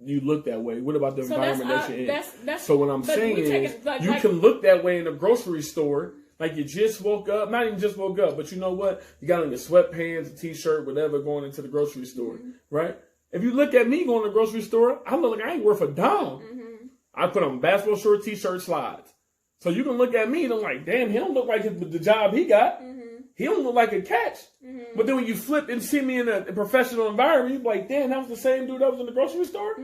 you look that way. What about the environment that you're in? So what I'm saying is, you can look that way in a grocery store. Like you just woke up, not even just woke up, but you know what? You got on your sweatpants, a t-shirt, whatever, going into the grocery store, right? If you look at me going to the grocery store, I look like I ain't worth a dime. I put on basketball short, t-shirt, slides. So you can look at me and I'm like, damn, he don't look like the job he got. He don't look like a catch. But then when you flip and see me in a professional environment, you're like, damn, that was the same dude that was in the grocery store?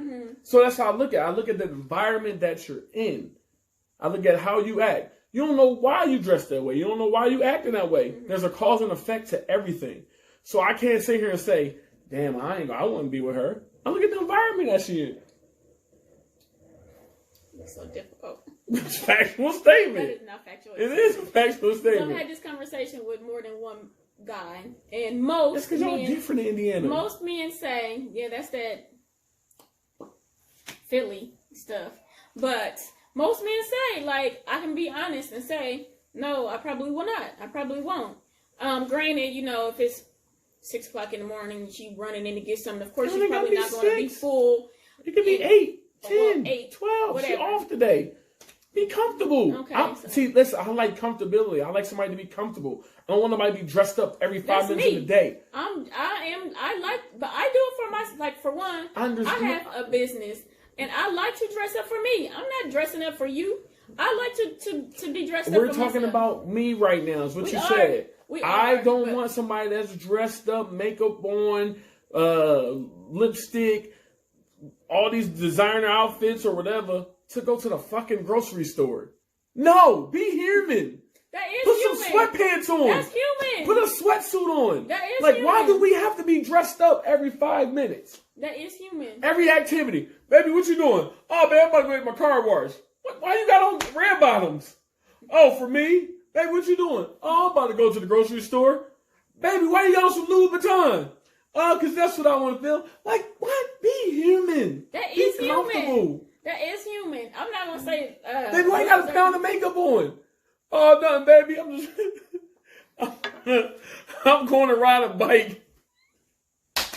So that's how I look at it. I look at the environment that you're in. I look at how you act. You don't know why you dress that way. You don't know why you acting that way. There's a cause and effect to everything. So I can't sit here and say, damn, I wouldn't be with her. I look at the environment that she in. That's so difficult. It's a factual statement. That is not factual. It is a factual statement. So I've had this conversation with more than one guy, and most that's because y'all different in Indiana. Most men say, yeah, that's that Philly stuff. But most men say, like, I can be honest and say, no, I probably will not. I probably won't. Granted, you know, if it's 6 o'clock in the morning, she running in to get something, of course, she's probably not going to be full. It could be 8, 10, 8, 12. whatever. She off today. Be comfortable. Okay. See, listen, I like comfortability. I like somebody to be comfortable. I don't want nobody to be dressed up every 5 minutes of the day. But I do it for myself. Like, for one, I have a business, and I like to dress up for me. I'm not dressing up for you. I like to be dressed up for myself. We're talking about me right now, is what you said. I don't want somebody that's dressed up, makeup on, lipstick, all these designer outfits or whatever, to go to the fucking grocery store. No, be human. That is Put human. some sweatpants on. That's human. Put a sweatsuit on. That is like, human. why do we have to be dressed up every 5 minutes? That is human. Every activity. Baby, what you doing? Oh, man, I'm about to go get my car washed. Why you got on red bottoms? Oh, for me? Baby, what you doing? Oh, I'm about to go to the grocery store. Baby, why you got on some Louis Vuitton? Oh, because that's what I want to feel. Like, what? Be human. That Be is comfortable. human. That is human. I'm not gonna say. Baby, why you got a pound of makeup on? Oh, nothing, baby. I'm just. I'm going to ride a bike.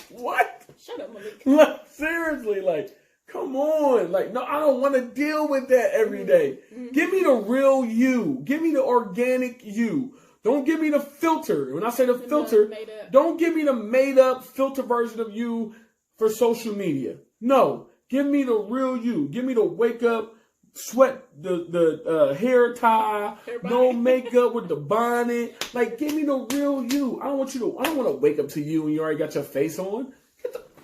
What? Shut up, Malik. Like, seriously, like, come on. Like, no, I don't want to deal with that every day. Give me the real you. Give me the organic you. Don't give me the filter. When I say the filter, don't give me the made up filter version of you for social media. No, give me the real you. Give me the wake up, sweat, the hair tie, no makeup with the bonnet. Like, give me the real you. I don't want to wake up to you and you already got your face on.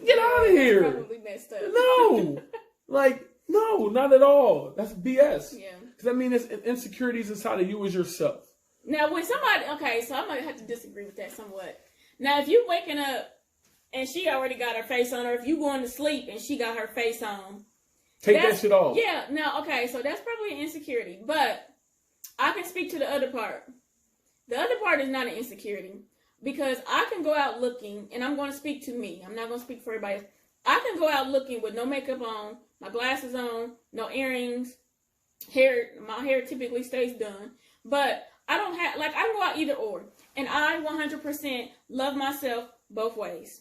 Get out of here. Probably messed up. No. Like, no, not at all. That's BS. Yeah. Because that means it's insecurities inside of you as yourself. Now, when somebody, okay, so I might have to disagree with that somewhat. Now, if you waking up and she already got her face on, or if you going to sleep and she got her face on, take that shit off. Yeah, now, okay, so that's probably an insecurity, but I can speak to the other part. The other part is not an insecurity, because I can go out looking, and I'm going to speak to me. I'm not going to speak for everybody else. I can go out looking with no makeup on, my glasses on, no earrings, my hair typically stays done, but I don't have, like, I can go out either or. And I 100% love myself both ways.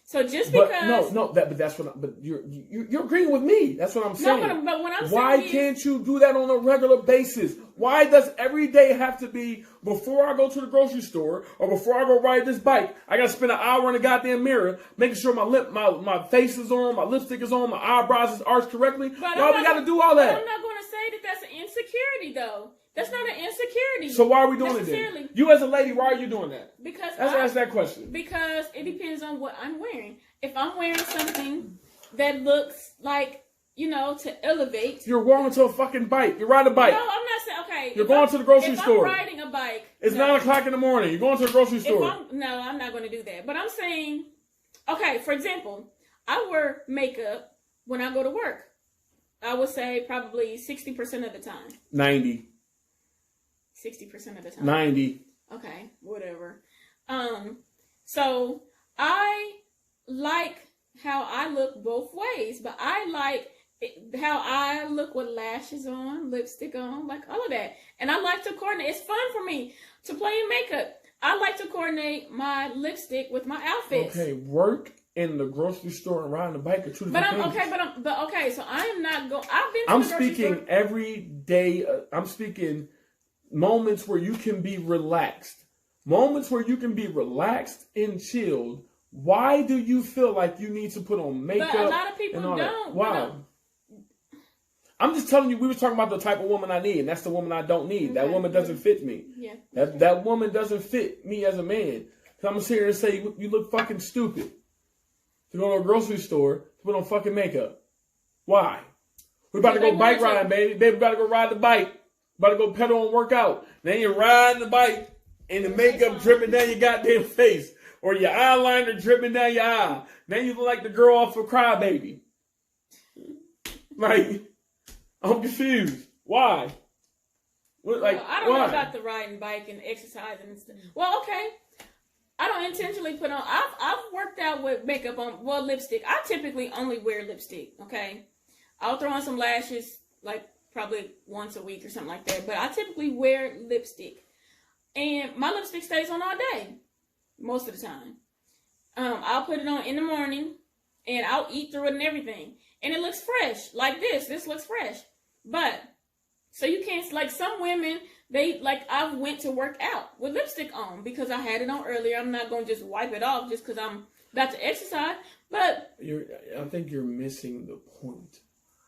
So just because... But that's what you're agreeing with me. That's what I'm saying. No, but what I'm saying why can't you do that on a regular basis? Why does every day have to be before I go to the grocery store or before I go ride this bike, I gotta spend an hour in the goddamn mirror making sure my face is on, my lipstick is on, my eyebrows is arched correctly? Why we gotta do all that? But I'm not gonna say that that's an insecurity though. That's not an insecurity. So why are we doing it then? You as a lady, why are you doing that? Because let's ask that question. Because it depends on what I'm wearing. If I'm wearing something that looks like, to elevate. You're going to a fucking bike. You're riding a bike. No, I'm not saying, okay. You're going to the grocery store. I'm riding a bike. It's 9 o'clock in the morning. You're going to the grocery store. I'm not going to do that. But I'm saying, okay, for example, I wear makeup when I go to work. I would say probably 60% of the time. 90. 60% of the time. 90. Okay, whatever. So I like how I look both ways, but I like how I look with lashes on, lipstick on, like all of that. And I like to coordinate. It's fun for me to play in makeup. I like to coordinate my lipstick with my outfits. Okay, work in the grocery store and riding a bike are two different things. Okay, so I am not going. I've been to I'm the grocery speaking store. every day. I'm speaking moments where you can be relaxed. Moments where you can be relaxed and chilled. Why do you feel like you need to put on makeup? But a lot of people don't. That? Why? I'm just telling you, we were talking about the type of woman I need, and that's the woman I don't need. Okay. That woman doesn't fit me. Yeah. That woman doesn't fit me as a man. So I'm going to sit here and say, you look fucking stupid to go to a grocery store to put on fucking makeup. Why? We're about to go bike riding, baby. Baby, we about to go ride the bike. About to go pedal and work out. Then you're riding the bike and the makeup dripping down your goddamn face. Or your eyeliner dripping down your eye. Then you look like the girl off of Crybaby. Like, I'm confused. Why? I don't know about the riding bike and exercising and stuff. Well, okay. I don't intentionally put on. I've worked out with makeup on. Well, lipstick. I typically only wear lipstick. Okay, I'll throw on some lashes like probably once a week or something like that. But I typically wear lipstick, and my lipstick stays on all day, most of the time. I'll put it on in the morning, and I'll eat through it and everything, and it looks fresh like this. This looks fresh, but so you can't like some women. They like I went to work out with lipstick on because I had it on earlier. I'm not gonna just wipe it off just because I'm about to exercise. But I think you're missing the point.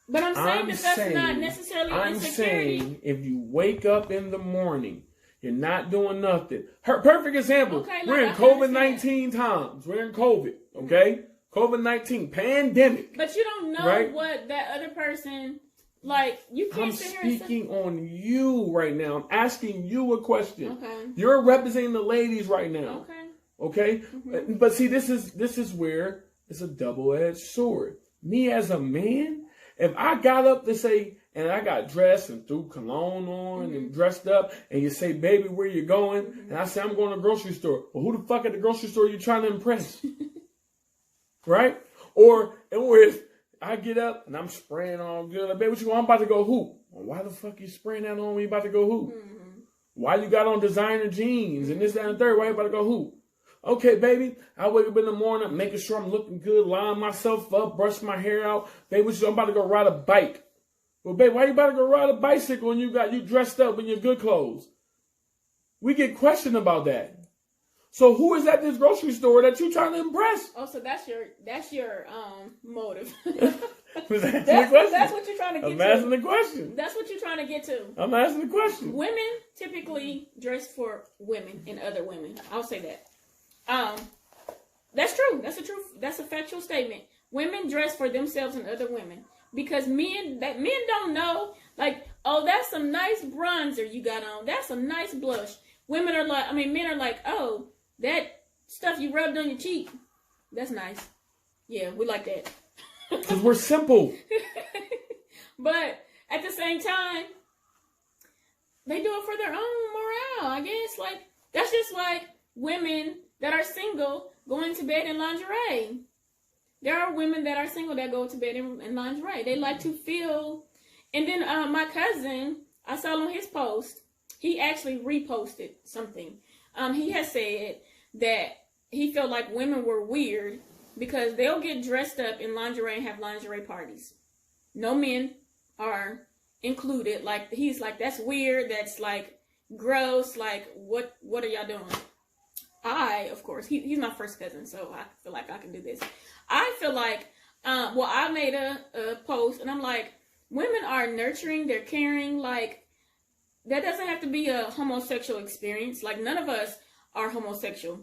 But I'm saying that's not necessarily insecurity. I'm saying if you wake up in the morning, you're not doing nothing. Perfect example. Okay, we're in COVID-19 times. We're in COVID. Okay, COVID-19 pandemic. But you don't know what that other person. Like, you can't sit here and say... I'm speaking on you right now. I'm asking you a question. Okay. You're representing the ladies right now. Okay. Okay? Mm-hmm. But see, this is where it's a double-edged sword. Me as a man, if I got up to say, and I got dressed and threw cologne on and dressed up, and you say, baby, where you going? And I say, I'm going to the grocery store. Well, who the fuck at the grocery store are you trying to impress? right? Or if I get up and I'm spraying on good, like, baby, what you going? I'm about to go hoop. Well, why the fuck you spraying that on when you about to go hoop? Mm-hmm. Why you got on designer jeans and this, that, and the third? Why you about to go hoop? Okay, baby, I wake up in the morning, making sure I'm looking good, line myself up, brush my hair out. Baby, I'm about to go ride a bike. Well, baby, why you about to go ride a bicycle when you dressed up in your good clothes? We get questioned about that. So who is at this grocery store that you trying to impress? Oh, so that's your motive. That's what you're trying to get to. I'm asking the question. That's what you're trying to get to. I'm asking the question. Women typically dress for women and other women. I'll say that. That's true. That's a factual statement. Women dress for themselves and other women because men don't know, like, oh, that's some nice bronzer you got on. That's some nice blush. Men are like, oh, that stuff you rubbed on your cheek, that's nice. Yeah, we like that. Because we're simple. But at the same time, they do it for their own morale, I guess. Like, that's just like women that are single going to bed in lingerie. There are women that are single that go to bed in lingerie. They like to feel. And then my cousin, I saw on his post, he actually reposted something. He has said that he felt like women were weird because they'll get dressed up in lingerie and have lingerie parties. No men are included. Like, he's like, that's weird. That's like gross. Like, what are y'all doing? Of course, he's my first cousin, so I feel like I can do this. I feel like, I made a post and I'm like, women are nurturing, they're caring. Like, that doesn't have to be a homosexual experience. Like, none of us are homosexual.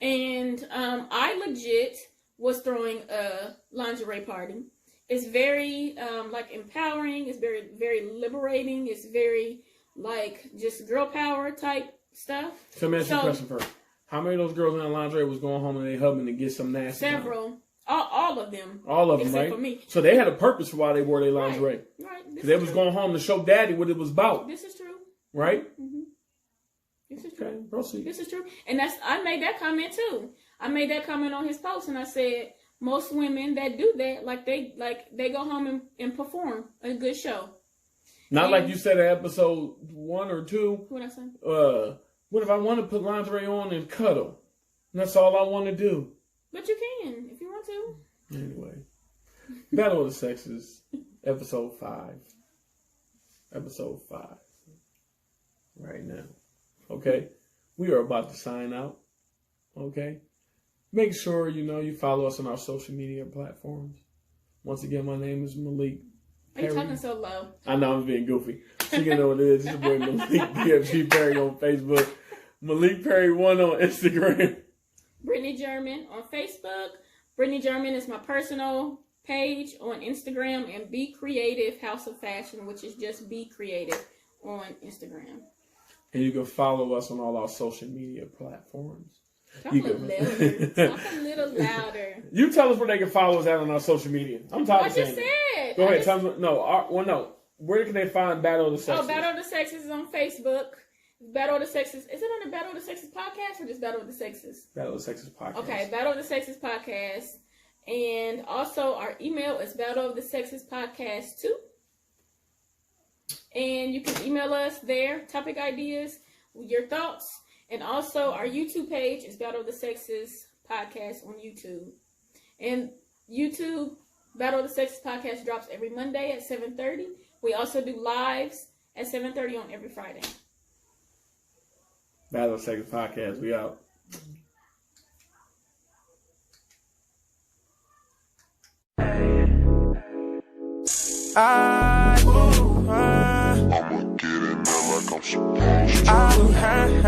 And I legit was throwing a lingerie party. It's very like empowering. It's very, very liberating. It's very like just girl power type stuff. So let me ask you a question first. How many of those girls in that lingerie was going home and they hubbing to get some nasty? Several. All of them. All of them, right? For me. So they had a purpose for why they wore their lingerie. Right. Because they was going home to show daddy what it was about. This is true. Right? Mm-hmm. This is true. Okay, proceed. This is true. And I made that comment too. I made that comment on his post and I said, most women that do that, they go home and perform a good show. Not like you said in episode 1 or 2. What I say? What if I want to put lingerie on and cuddle? And that's all I want to do. But you can, if you want to. Anyway. Battle of the Sexes, episode 5. Episode 5. Right now. Okay? We are about to sign out. Okay? Make sure, you follow us on our social media platforms. Once again, my name is Malik. Are you talking so low? I know I'm being goofy. So you know what it is. It's your boy Malik DFG Perry on Facebook. Malik Perry 1 on Instagram. Brittany German on Facebook. Brittany German is my personal page on Instagram. And Be Creative House of Fashion, which is just Be Creative on Instagram. And you can follow us on all our social media platforms. Talk a little louder. You tell us where they can follow us at on our social media. I'm talking. I just said. Go ahead. Tell them. No. Where can they find Battle of the Sexes? Oh, Battle of the Sexes is on Facebook. Battle of the Sexes. Is it on the Battle of the Sexes podcast or just Battle of the Sexes? Battle of the Sexes podcast. Okay, Battle of the Sexes podcast. And also our email is Battle of the Sexes podcast 2. And you can email us there, topic ideas, your thoughts. And also our YouTube page is Battle of the Sexes podcast on YouTube. And YouTube, Battle of the Sexes podcast drops every Monday at 7:30. We also do lives at 7:30 on every Friday. Battle of the Sexes podcast, we out. I'ma get in there like I'm supposed to.